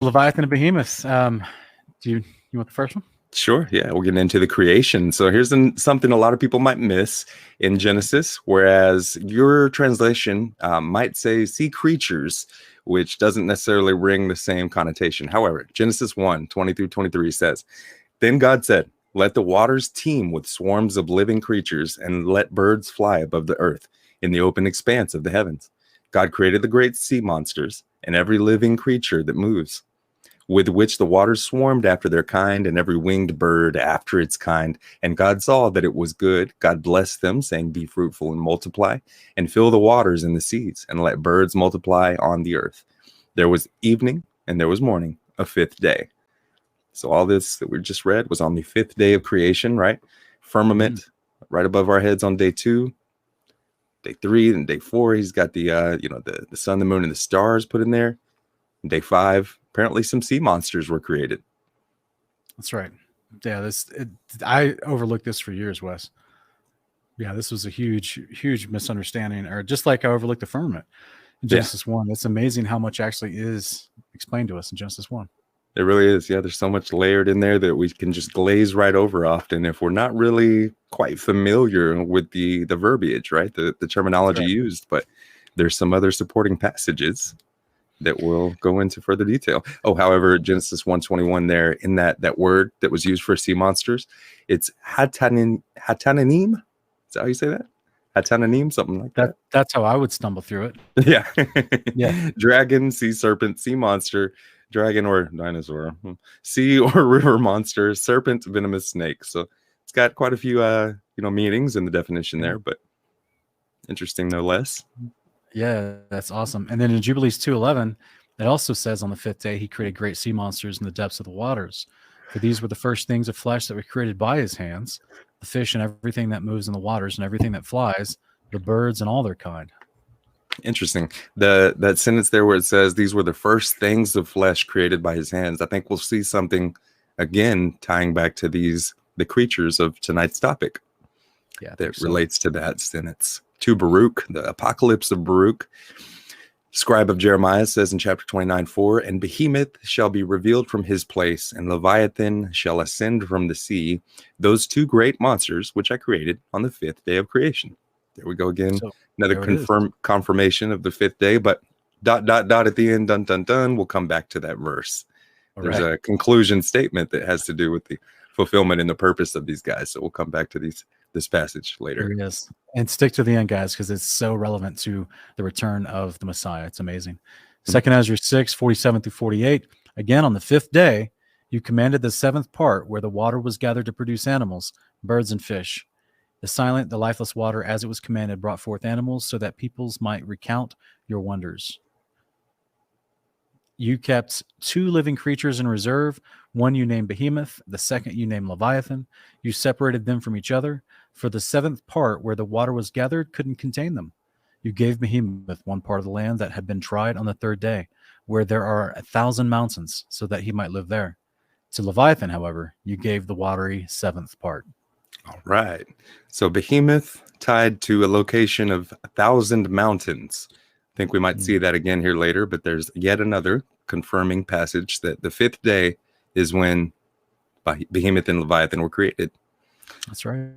Leviathan and Behemoth. You want the first one? Sure. Yeah, we're getting into the creation. So here's something a lot of people might miss in Genesis, whereas your translation might say sea creatures, which doesn't necessarily ring the same connotation. However, Genesis 1:20-23 says, "Then God said, let the waters teem with swarms of living creatures, and let birds fly above the earth in the open expanse of the heavens. God created the great sea monsters and every living creature that moves, with which the waters swarmed after their kind, and every winged bird after its kind. And God saw that it was good. God blessed them, saying, be fruitful and multiply, and fill the waters and the seas, and let birds multiply on the earth. There was evening and there was morning, a fifth day." So all this that we just read was on the fifth day of creation, right? Firmament right above our heads on day 2. Day 3 and day 4, he's got the the sun, the moon, and the stars put in there. Day 5, apparently some sea monsters were created. That's right. Yeah, I overlooked this for years, Wes. Yeah, this was a huge misunderstanding, or just like I overlooked the firmament in Genesis 1. It's amazing how much actually is explained to us in Genesis 1. It really is. Yeah, there's so much layered in there that we can just glaze right over often if we're not really quite familiar with the verbiage, right? The terminology used. But there's some other supporting passages that will go into further detail. Oh, however, Genesis 1:21 there, in that word that was used for sea monsters, it's hatananim. Is that how you say that? Hatananim, something like that. That's how I would stumble through it. Yeah. Yeah. Dragon, sea serpent, sea monster, dragon or dinosaur, sea or river monster, serpent, venomous snake. So it's got quite a few meanings in the definition there, but interesting no less. Yeah, that's awesome. And then in Jubilees 2:11, it also says on the fifth day he created great sea monsters in the depths of the waters. For these were the first things of flesh that were created by his hands, the fish and everything that moves in the waters and everything that flies, the birds and all their kind. Interesting. That sentence there where it says these were the first things of flesh created by his hands. I think we'll see something again tying back to the creatures of tonight's topic. Yeah, that relates to that sentence. To Baruch, the Apocalypse of Baruch, scribe of Jeremiah, says in chapter 29:4, "And Behemoth shall be revealed from his place, and Leviathan shall ascend from the sea, those two great monsters which I created on the fifth day of creation." There we go again. So, another confirmation of the fifth day, but ... at the end, dun dun dun. We'll come back to that verse. There's a conclusion statement that has to do with the fulfillment and the purpose of these guys. So we'll come back to this passage later. Yes, and stick to the end, guys, because it's so relevant to the return of the Messiah. It's amazing. 2 Ezra 6:47-48. Again, on the fifth day, you commanded the seventh part where the water was gathered to produce animals, birds, and fish. The silent, the lifeless water, as it was commanded, brought forth animals so that peoples might recount your wonders. You kept 2 living creatures in reserve. One you named Behemoth, the second you named Leviathan. You separated them from each other, for the seventh part where the water was gathered couldn't contain them. You gave Behemoth one part of the land that had been tried on the third day, where there are 1,000 mountains, so that he might live there. To Leviathan, however, you gave the watery seventh part. All right. So Behemoth tied to a location of 1,000 mountains. I think we might see that again here later, but there's yet another confirming passage that the fifth day is when Behemoth and Leviathan were created. That's right.